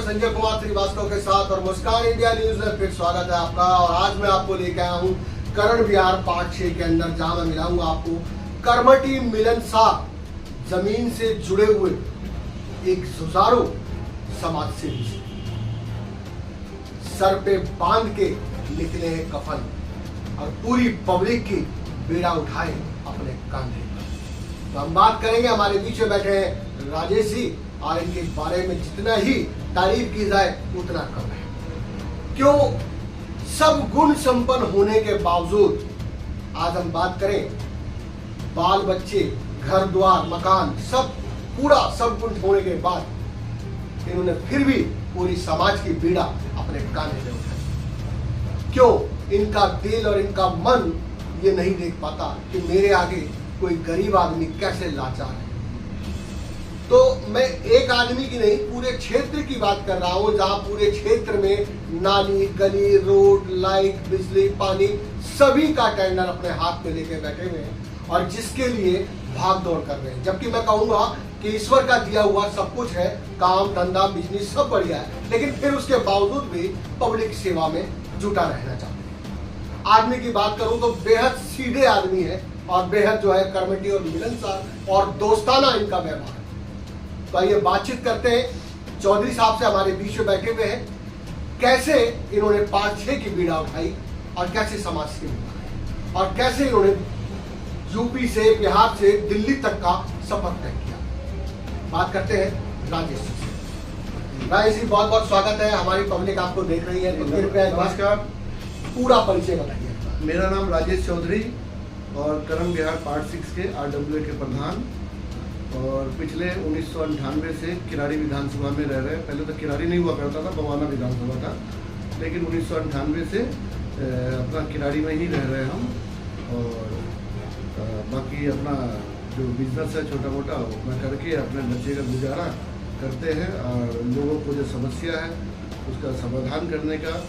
संजय कुमार श्रीवास्तव के साथ और मुस्कान इंडिया न्यूज में फिर स्वागत है आपका। और आज मैं आपको लेके आया हूँ करण विहार पार्ट 6 के अंदर, जहां मैं मिलाऊंगा आपको कर्मठी मिलनसार जमीन से जुड़े हुए एक जुझारू समाज सेवी से। सर पे बांध के निकले हैं कफन और पूरी पब्लिक की बेड़ा उठाए अपने कंधे पर। तो हम बात करेंगे, हमारे बीच में बैठे हैं राजेश जी, और इनके बारे में जितना ही तारीफ की जाए उतना कम है। क्यों? सब गुण संपन्न होने के बावजूद आज हम बात करें, बाल बच्चे, घर द्वार, मकान, सब गुण होने के बाद इन्होंने फिर भी पूरी समाज की पीड़ा अपने कांधे में उठाई। क्यों? इनका दिल और इनका मन ये नहीं देख पाता कि मेरे आगे कोई गरीब आदमी कैसे लाचार है। तो मैं एक आदमी की नहीं, पूरे क्षेत्र की बात कर रहा हूं, जहां पूरे क्षेत्र में नाली, गली, रोड, लाइट, बिजली, पानी सभी का टेंडर अपने हाथ में लेके बैठे हुए हैं और जिसके लिए भाग दौड़ कर रहे हैं। जबकि मैं कहूंगा कि ईश्वर का दिया हुआ सब कुछ है, काम धंधा बिजनेस सब बढ़िया है, लेकिन फिर उसके बावजूद भी पब्लिक सेवा में जुटा रहना चाहते हैं। आदमी की बात करूं तो बेहद सीधे आदमी है और बेहद जो है कर्मठी और मिलनसार और दोस्ताना इनका व्यवहार है। तो आइए बातचीत करते हैं चौधरी साहब से, हमारे बीच में बैठे हुए हैं। कैसे इन्होंने पार्ट 6 की बीड़ा उठाई और कैसे समाज सेवी बनाई और कैसे इन्होंने यूपी से, बिहार से दिल्ली तक का सफर तय किया। बात करते हैं राजेश जी। राजेश जी, बहुत बहुत स्वागत है। हमारी पब्लिक आपको देख रही है, तो कृपया नमस्कार, पूरा परिचय बताइए। मेरा नाम राजेश चौधरी और करण विहार पार्ट 6 के RWA के प्रधान, और पिछले 1998 से किराड़ी विधानसभा में रह रहे हैं। पहले तो किराड़ी नहीं हुआ करता था, बवाना विधानसभा था, लेकिन 1998 से अपना किराड़ी में ही रह रहे हैं हम। और बाकी अपना जो बिजनेस है छोटा मोटा अपना करके अपने बच्चे का गुजारा करते हैं और लोगों को जो समस्या है उसका समाधान करने का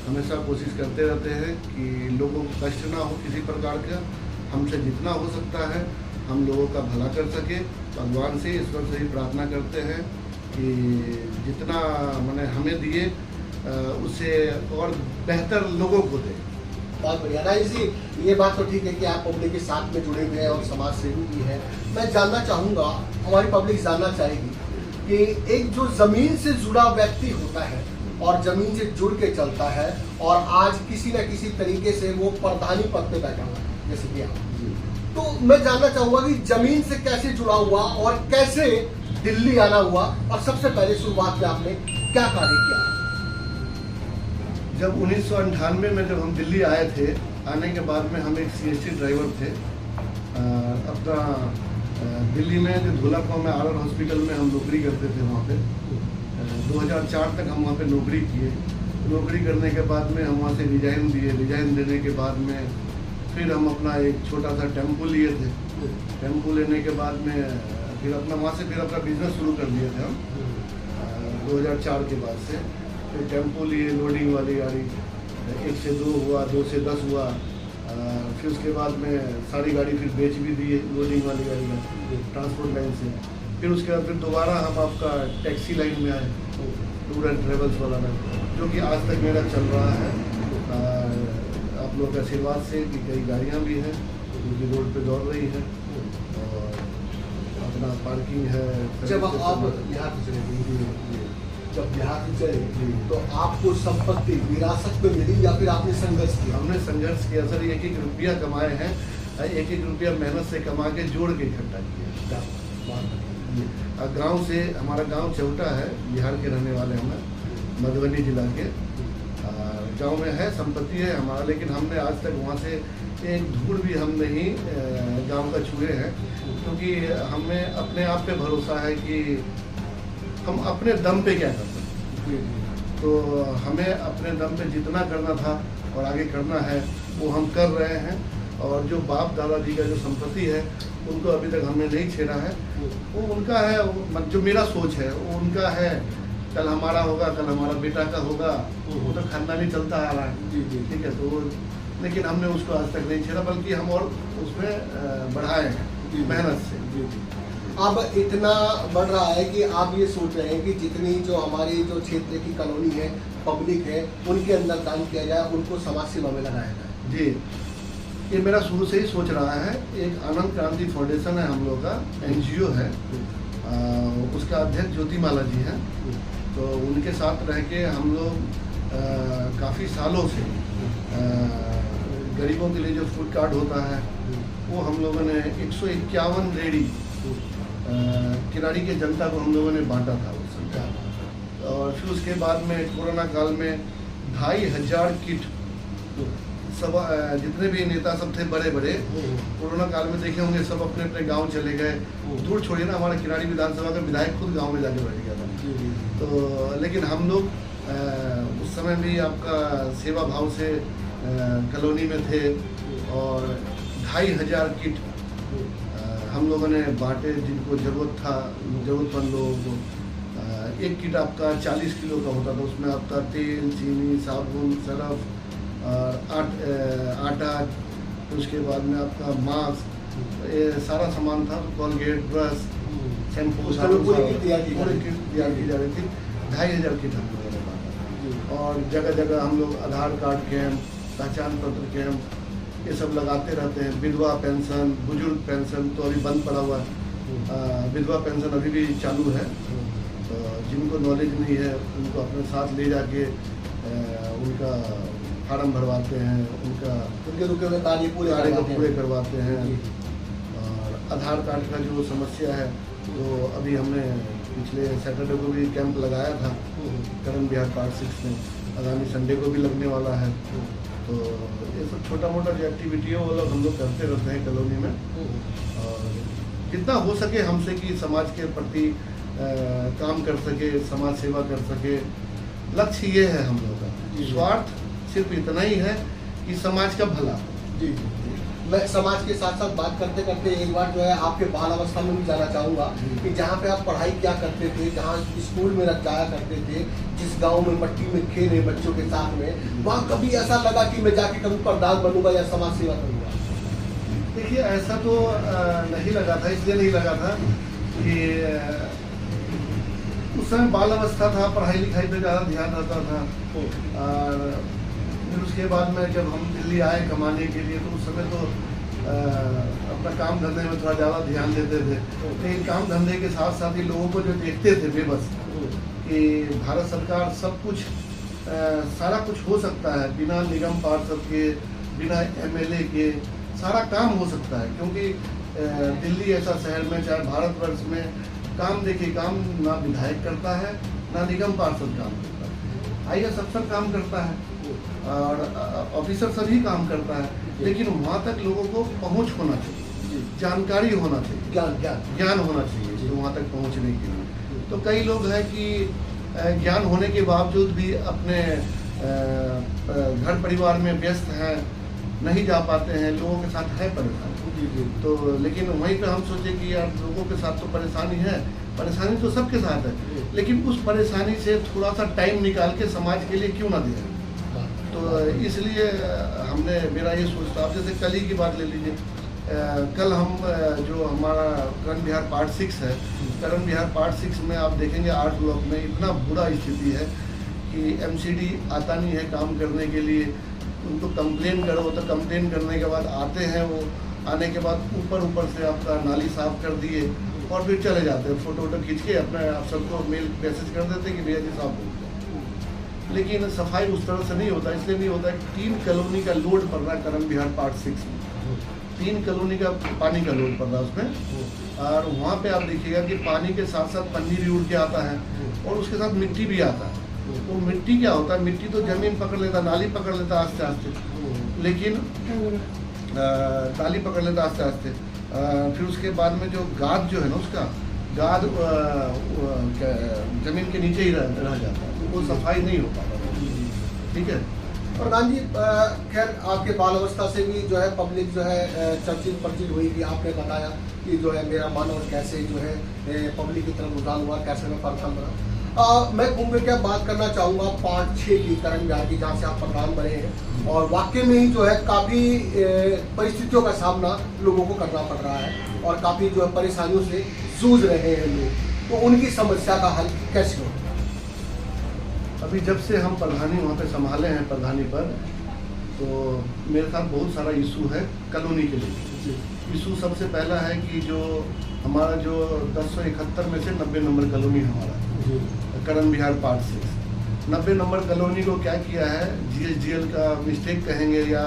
हमेशा कोशिश करते रहते हैं कि लोगों को कष्ट ना हो किसी प्रकार का। हमसे जितना हो सकता है हम लोगों का भला कर सके, भगवान से, ईश्वर से ही प्रार्थना करते हैं कि जितना मैंने हमें दिए उससे और बेहतर लोगों को दे। बहुत बढ़िया राजेश जी, ये बात तो ठीक है कि आप पब्लिक के साथ में जुड़े हुए हैं और समाज सेवी भी है। मैं जानना चाहूँगा, हमारी पब्लिक जानना चाहेगी कि एक जो ज़मीन से जुड़ा व्यक्ति होता है और ज़मीन से जुड़ के चलता है और आज किसी न किसी तरीके से वो प्रधानी पद पे बैठा हुआ है, जैसे कि आप, तो मैं जानना चाहूँगा कि ज़मीन से कैसे जुड़ा हुआ और कैसे दिल्ली आना हुआ और सबसे पहले शुरुआत में आपने क्या कार्य किया? जब 1998 में जब हम दिल्ली आए थे, आने के बाद में हम एक CST ड्राइवर थे। अपना दिल्ली में जो धोलागांव में RR हॉस्पिटल में हम नौकरी करते थे वहाँ पे। 2004 तक हम वहाँ पे नौकरी किए। नौकरी करने के बाद में हम वहाँ से रिजाइन दिए। रिजाइन देने के बाद में फिर हम अपना एक छोटा सा टेम्पो लिए थे। टेम्पो लेने के बाद में फिर वहाँ से फिर अपना बिजनेस शुरू कर दिए थे हम 2004 के बाद से। फिर टेम्पो लिए, लोडिंग वाली गाड़ी, 1 से 2 हुआ, 2 से 10 हुआ। फिर उसके बाद में सारी गाड़ी फिर बेच भी दी लोडिंग वाली गाड़ी का ट्रांसपोर्ट लाइन से। फिर उसके बाद फिर दोबारा हम आपका टैक्सी लाइन में आए, टूर एंड ट्रेवल्स वाला में, जो कि आज तक मेरा चल रहा है। आप लोगों के आशीर्वाद से कि कई गाड़ियाँ भी हैं जो कि रोड पे दौड़ रही हैं और अपना पार्किंग है। जब आप बिहार से चले, जब बिहार से चले तो आपको संपत्ति विरासत में मिली या फिर आपने संघर्ष किया? हमने संघर्ष किया सर। 1-1 रुपया कमाए हैं, 1-1 रुपया मेहनत से कमा के जोड़ के इकट्ठा किया। गांव से, हमारा गांव चौटा है, बिहार के रहने वाले हमें, मधुबनी जिला के। गांव में है, संपत्ति है हमारा, लेकिन हमने आज तक वहाँ से एक धूल भी हम नहीं गांव का छुए हैं, क्योंकि हमें अपने आप पे भरोसा है कि हम अपने दम पे क्या कर सकते हैं। तो हमें अपने दम पे जितना करना था और आगे करना है वो हम कर रहे हैं। और जो बाप दादाजी का जो संपत्ति है उनको अभी तक हमने नहीं छेड़ा है। वो उनका है, जो मेरा सोच है वो उनका है। कल हमारा होगा, कल हमारा बेटा का होगा, वो तो खानदानी चलता आ रहा है। ठीक है, तो लेकिन हमने उसको आज तक नहीं छेड़ा, बल्कि हम और उसमें बढ़ाए हैं मेहनत से। अब इतना बढ़ रहा है कि आप ये सोच रहे हैं कि जितनी जो हमारी जो क्षेत्र की कॉलोनी है, पब्लिक है, उनके अंदर दान किया जाए, उनको समाज सेवा में लगाया जाए। जी, ये मेरा शुरू से ही सोच रहा है। एक आनंद क्रांति फाउंडेशन है हम लोग का, NGO है, उसका अध्यक्ष ज्योतिमाला जी हैं। तो उनके साथ रह के हम लोग काफ़ी सालों से गरीबों के लिए जो फूड कार्ड होता है वो हम लोगों ने 151 रेडी किराड़ी के जनता को हम लोगों ने बांटा था उस समय। और फिर उसके बाद में कोरोना काल में 2500 किट सब जितने भी नेता सब थे बड़े बड़े, कोरोना काल में देखे होंगे सब अपने अपने गांव चले गए। दूर छोड़िए ना, हमारा किराड़ी विधानसभा का विधायक खुद गांव में जाके बैठ गया था। तो लेकिन हम लोग उस समय भी आपका सेवा भाव से कॉलोनी में थे और 2500 किट हम लोगों ने बांटे जिनको ज़रूरत था, ज़रूरतमंद लोगों को। एक किट आपका 40 किलो का होता था, उसमें आपका तेल, चीनी, साबुन, सर्फ और आटा, उसके बाद में आपका मास्क, ये सारा सामान था। कोलगेट, ब्रश, शैम्पू, पूरी किट तैयार की जा रही थी। 2500 किट हम लोगों ने बांटा। और जगह जगह हम लोग आधार कार्ड कैंप, पहचान पत्र कैंप, ये सब लगाते रहते हैं। विधवा पेंशन, बुजुर्ग पेंशन तो अभी बंद पड़ा हुआ है, विधवा पेंशन अभी भी चालू है। तो जिनको नॉलेज नहीं है उनको अपने साथ ले जाके उनका फार्म भरवाते हैं, उनके रुके हुए कार्य पूरे करवाते हैं। और आधार कार्ड का जो समस्या है तो अभी हमने पिछले सैटरडे को भी कैंप लगाया था करण बिहार पार्ट 6 में, आगामी संडे को भी लगने वाला है। तो ये सब छोटा मोटा जो एक्टिविटी है वो लोग हम लोग करते रहते हैं कॉलोनी में। और जितना हो सके हमसे कि समाज के प्रति काम कर सके, समाज सेवा कर सके, लक्ष्य ये है हम लोग का। स्वार्थ सिर्फ इतना ही है कि समाज का भला। जी, मैं समाज के साथ साथ बात करते करते एक बार जो है आपके बाल अवस्था में भी जाना चाहूँगा कि जहाँ पे आप पढ़ाई क्या करते थे, जहाँ स्कूल में जाया करते थे, जिस गांव में मट्टी में खेले बच्चों के साथ में, वहाँ कभी ऐसा लगा कि मैं जाके कभी प्रधान बनूंगा या समाज सेवा करूँगा? देखिए, ऐसा तो नहीं लगा था। इसलिए नहीं लगा था कि उस समय बाल अवस्था था, पढ़ाई लिखाई पे ज़्यादा ध्यान रहता था। और फिर उसके बाद में जब हम दिल्ली आए कमाने के लिए तो उस समय तो अपना काम धंधे में थोड़ा ज़्यादा ध्यान देते थे। लेकिन काम धंधे के साथ साथ ही लोगों को जो देखते थे बेबस कि भारत सरकार सब कुछ सारा कुछ हो सकता है, बिना निगम पार्षद के, बिना MLA के सारा काम हो सकता है। क्योंकि दिल्ली ऐसा शहर में, चाहे भारतवर्ष में, काम देखिए, काम ना विधायक करता है ना निगम पार्षद काम करता है, IAS अफसर काम करता है और ऑफिसर सभी काम करता है। लेकिन वहाँ तक लोगों को पहुँच होना चाहिए, जानकारी होना चाहिए, ज्ञान होना चाहिए तो वहाँ तक पहुँचने के लिए। तो कई लोग हैं कि ज्ञान होने के बावजूद भी अपने घर परिवार में व्यस्त हैं, नहीं जा पाते हैं, लोगों के साथ है परेशानी। तो लेकिन वहीं पे हम सोचे कि यार लोगों के साथ तो परेशानी है, परेशानी तो सबके साथ है, लेकिन उस परेशानी से थोड़ा सा टाइम निकाल के समाज के लिए क्यों ना दें। तो इसलिए हमने, मेरा ये सोच था। जैसे कल ही की बात ले लीजिए, कल हम जो हमारा करण बिहार पार्ट 6 है, करण बिहार पार्ट 6 में आप देखेंगे 8 ब्लॉक में इतना बुरा स्थिति है कि MCD आता नहीं है काम करने के लिए। उनको कंप्लेन करो तो कंप्लेन करने के बाद आते हैं, वो आने के बाद ऊपर से आपका नाली साफ कर दिए और फिर चले जाते हैं, फोटो खींच के अपने अफसर को मेल मैसेज कर देते हैं कि भैया जी साफ हो गया। लेकिन सफाई उस तरह से नहीं होता। इसलिए नहीं होता कि 3 कॉलोनी का लोड पड़ रहा है करण बिहार पार्ट 6 में, 3 कॉलोनी का पानी का लोड पड़ रहा है उसमें। और वहाँ पे आप देखिएगा कि पानी के साथ साथ पन्नी भी उड़ के आता है और उसके साथ मिट्टी भी आता है। तो मिट्टी क्या होता है, मिट्टी तो जमीन पकड़ लेता, नाली पकड़ लेता आस्ते आस्ते, लेकिन नाली पकड़ लेता आस्ते आस्ते। फिर उसके बाद में जो गाद जो है ना, उसका गाद जमीन के नीचे ही रह जाता है, तो वो सफाई नहीं हो पाता। ठीक है। प्रधान जी, खैर आपके बाल अवस्था से भी जो है पब्लिक जो है चर्चित हुई कि आपने बताया कि जो है मेरा मानव कैसे जो है पब्लिक की तरफ रुझान हुआ, कैसे मैं प्रधान बना। मैं घूम फिर के बात करना चाहूँगा पार्ट 6 की करण बिहार की, जहाँ से आप प्रधान बने हैं और वाकई में ही जो है काफ़ी परिस्थितियों का सामना लोगों को करना पड़ रहा है और काफ़ी जो है परेशानियों से जूझ रहे हैं लोग, तो उनकी समस्या का हल कैसे हो? अभी जब से हम प्रधानी वहाँ पे संभाले हैं प्रधानी पर, तो मेरे साथ बहुत सारा इशू है कॉलोनी के लिए। इशू सबसे पहला है कि जो हमारा जो 1071 में से 90 नंबर कॉलोनी हमारा करण बिहार पार्ट 6, 90 नंबर कॉलोनी को क्या किया है, GSDL का मिस्टेक कहेंगे या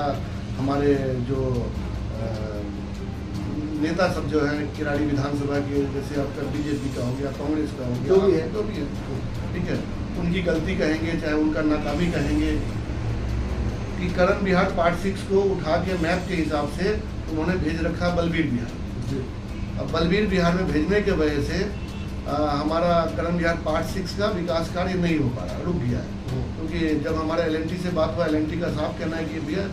हमारे जो नेता सब जो है किराड़ी विधानसभा के, जैसे आपका बीजेपी का हो गया, कांग्रेस का हो गया, जो भी है ठीक है, उनकी गलती कहेंगे चाहे उनका नाकामी कहेंगे कि करण बिहार पार्ट 6 को उठा के मैप के हिसाब से उन्होंने भेज रखा बलबीर बिहार। अब बलबीर बिहार में भेजने के वजह से हमारा करण बिहार पार्ट 6 का विकास कार्य नहीं हो पा रहा, रुक गया है। क्योंकि जब हमारा LNT से बात हुआ, LNT का साफ कहना है कि भैया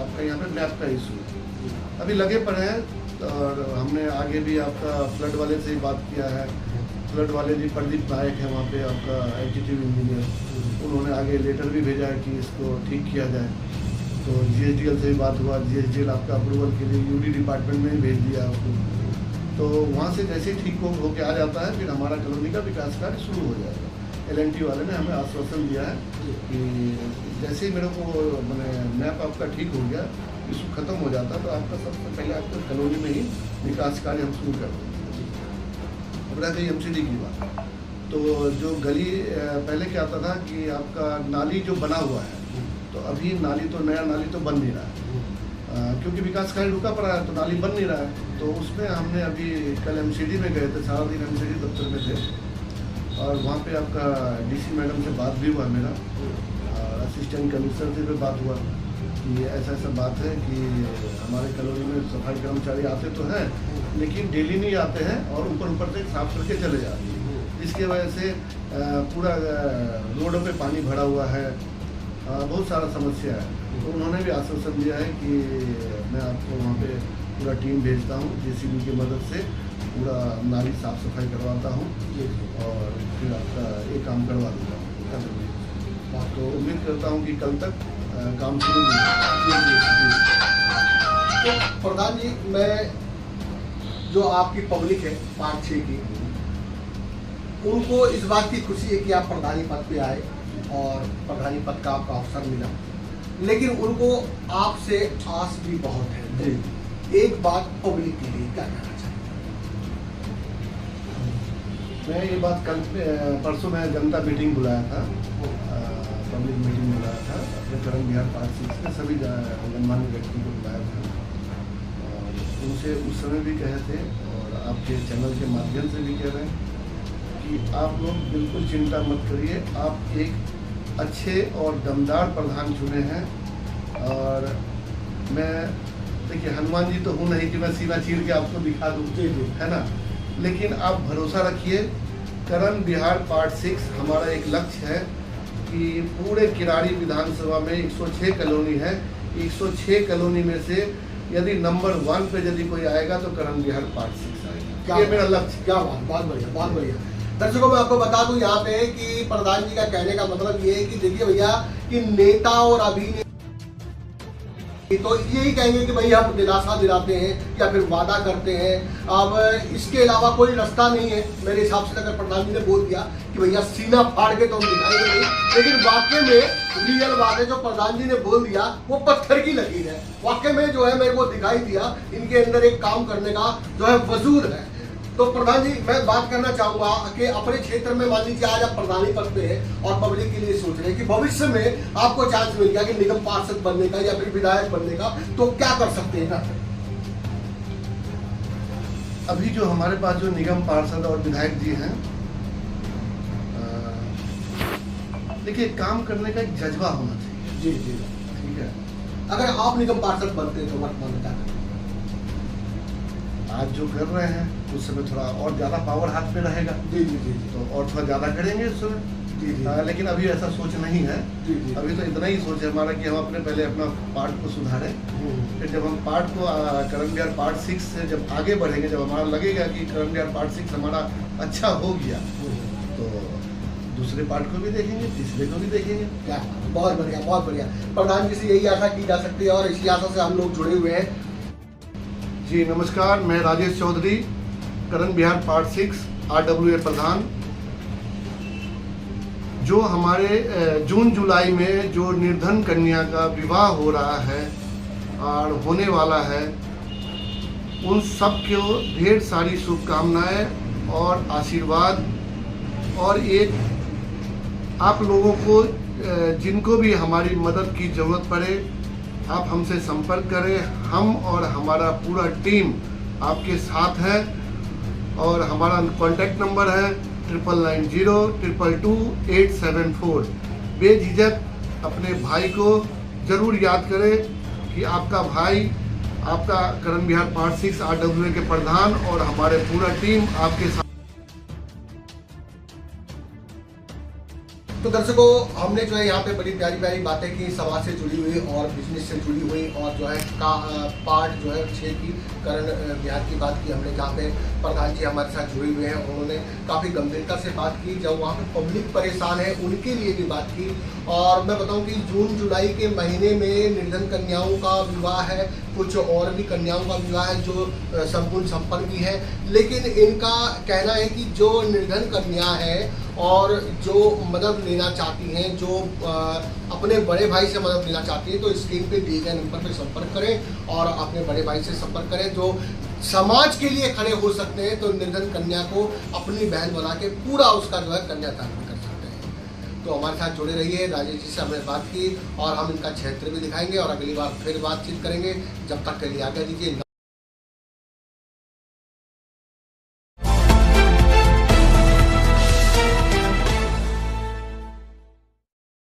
आपका यहाँ पे मैप का इशू है, अभी लगे पड़े हैं। और हमने आगे भी आपका फ्लड वाले से ही बात किया है, फ्लड वाले जी प्रदीप नायक है वहाँ पे आपका एग्जीक्यूटिव इंजीनियर, उन्होंने आगे लेटर भी भेजा है कि इसको ठीक किया जाए। तो GSDL से भी बात हुआ, GSDL आपका अप्रूवल के लिए UD डिपार्टमेंट में ही भेज दिया आपको, तो वहाँ से जैसे ही ठीक होके आ जाता है फिर हमारा कॉलोनी का विकास कार्य शुरू हो जाएगा। LNT वाले ने हमें आश्वासन दिया है कि जैसे ही मेरे को मैंने मैप आपका ठीक हो गया, इशू खत्म हो जाता, तो आपका सबसे पहले आपका कॉलोनी में ही विकास कार्य हम शुरू कर देंगे। अब रह गई MCD की बात, तो जो गली पहले क्या आता था कि आपका नाली जो बना हुआ है, तो अभी नाली तो नया नाली तो बन नहीं रहा है, क्योंकि विकास कार्य रुका पड़ा है तो नाली बन नहीं रहा है। तो उसमें हमने अभी कल MCD में गए थे, सारा दिन MCD दफ्तर में थे और वहाँ पे आपका DC मैडम से बात भी हुआ मेरा, और असिस्टेंट कमिश्नर से भी बात हुआ कि ऐसा बात है कि हमारे कॉलोनी में सफाई कर्मचारी आते तो हैं लेकिन डेली नहीं आते हैं और ऊपर तक साफ करके चले जाते हैं, जिसकी वजह से पूरा रोडों पे पानी भरा हुआ है, बहुत सारा समस्या है। तो उन्होंने भी आश्वासन दिया है कि मैं आपको वहाँ पे पूरा टीम भेजता हूँ, JCB की मदद से पूरा नाली साफ सफाई करवाता हूँ और फिर आपका ये काम करवा दूँगा। तो उम्मीद करता हूँ कि कल तक काम शुरू हो। तो प्रधान जी, मैं जो आपकी पब्लिक है पार्ट 6 की, उनको इस बात की खुशी है कि आप प्रधानी पद पे आए और प्रधानी पद का आपका अवसर मिला, लेकिन उनको आपसे आस भी बहुत है। एक बात पब्लिक के लिए क्या कहना चाहिए? मैं ये बात कल परसों मैं जनता मीटिंग बुलाया था, पब्लिक मीटिंग बुलाया था अपने करण बिहार पार्ट 6 के सभी गणमान्य व्यक्ति को बुलाया था और उनसे उस समय भी कहे थे और आपके चैनल के माध्यम से भी कह रहे हैं कि आप लोग बिल्कुल चिंता मत करिए, आप एक अच्छे और दमदार प्रधान चुने हैं। और मैं देखिए हनुमान जी तो हूँ नहीं कि मैं सीना चीर के आपको दिखा दूँ, है ना, लेकिन आप भरोसा रखिए, करण बिहार पार्ट 6 हमारा एक लक्ष्य है कि पूरे किराड़ी विधानसभा में 106 कॉलोनी है, 106 कॉलोनी में से यदि नंबर 1 पे यदि कोई आएगा तो करण बिहार पार्ट 6 आएगा। ये मेरा लक्ष्य। क्या बात, बहुत बढ़िया, बहुत बढ़िया। दर्शकों, मैं आपको बता दूं यहाँ पे कि प्रधान जी का कहने का मतलब ये है कि देखिए भैया कि नेता और अभिनेता तो यही कहेंगे कि भाई हम दिलासा दिलाते हैं या फिर वादा करते हैं, अब इसके अलावा कोई रास्ता नहीं है। मेरे हिसाब से अगर प्रधान जी ने बोल दिया कि भैया सीना फाड़ के तो हम दिखाएंगे नहीं, लेकिन वाकई में रियल बात है जो प्रधान जी ने बोल दिया वो पत्थर की लकीर है। वाकई में जो है मेरे को दिखाई दिया इनके अंदर एक काम करने का जो है वजूद है। तो प्रधान जी, मैं बात करना चाहूंगा कि अपने क्षेत्र में मान लीजिए आज आप प्रधानी पद पे हैं और पब्लिक के लिए सोच रहे हैं कि भविष्य में आपको चांस मिल गया कि निगम पार्षद बनने का या फिर विधायक बनने का, तो क्या कर सकते हैं? अभी जो हमारे पास जो निगम पार्षद और विधायक जी हैं, देखिए काम करने का एक जज्बा होना चाहिए। जी जी, ठीक है। अगर आप निगम पार्षद बनते हैं तो वर्तमान में क्या करें? आज जो कर रहे हैं उस समय थोड़ा और ज़्यादा पावर हाथ में रहेगा। जी जी जी, तो और थोड़ा ज़्यादा करेंगे उस समय। जी जी, लेकिन अभी ऐसा सोच नहीं है। जी जी, अभी तो इतना ही सोच है हमारा कि हम अपने पहले अपना पार्ट को सुधारें, फिर जब हम पार्ट को करण बिहार पार्ट 6 से जब आगे बढ़ेंगे, जब हमारा लगेगा कि करण बिहार पार्ट 6 हमारा अच्छा हो गया, तो दूसरे पार्ट को भी देखेंगे, तीसरे को भी देखेंगे। क्या बहुत बढ़िया, बहुत बढ़िया। प्रधान जी से यही आशा की जा सकती है और इसी आशा से हम लोग जुड़े हुए हैं। जी नमस्कार, मैं राजेश चौधरी, करण बिहार पार्ट 6 RWA प्रधान। जो हमारे जून जुलाई में जो निर्धन कन्या का विवाह हो रहा है और होने वाला है, उन सब को ढेर सारी शुभकामनाएं और आशीर्वाद। और एक आप लोगों को जिनको भी हमारी मदद की ज़रूरत पड़े, आप हमसे संपर्क करें। हम और हमारा पूरा टीम आपके साथ है। और हमारा कॉन्टैक्ट नंबर है 9990222874। बेझिझक अपने भाई को ज़रूर याद करें कि आपका भाई, आपका करण बिहार पार्ट 6 RWA के प्रधान और हमारे पूरा टीम आपके साथ। तो दर्शकों, हमने जो है यहाँ पे बड़ी प्यारी प्यारी बातें की, समाज से जुड़ी हुई और बिजनेस से जुड़ी हुई, और जो है पार्ट जो है 6 की करण बिहार की बात की हमने, जहाँ पे प्रधान जी हमारे साथ जुड़े हुए हैं। उन्होंने काफ़ी गंभीरता से बात की, जब वहाँ पे पब्लिक परेशान है उनके लिए भी बात की। और मैं बताऊँ कि जून जुलाई के महीने में निर्धन कन्याओं का विवाह है, कुछ और भी कन्याओं का विवाह है जो संपूर्ण संपन्न भी है। लेकिन इनका कहना है कि जो निर्धन कन्या है और जो मदद लेना चाहती हैं, जो अपने बड़े भाई से मदद लेना चाहती हैं, तो स्क्रीन पे दिए गए नंबर पर संपर्क करें और अपने बड़े भाई से संपर्क करें जो समाज के लिए खड़े हो सकते हैं। तो निर्धन कन्या को अपनी बहन बना के पूरा उसका जो है कन्यादान भी कर सकते हैं। तो हमारे साथ जुड़े रहिए। राजेश जी से हमने बात की और हम इनका क्षेत्र भी दिखाएंगे और अगली बार फिर बातचीत करेंगे। जब तक के लिए आज्ञा दीजिए।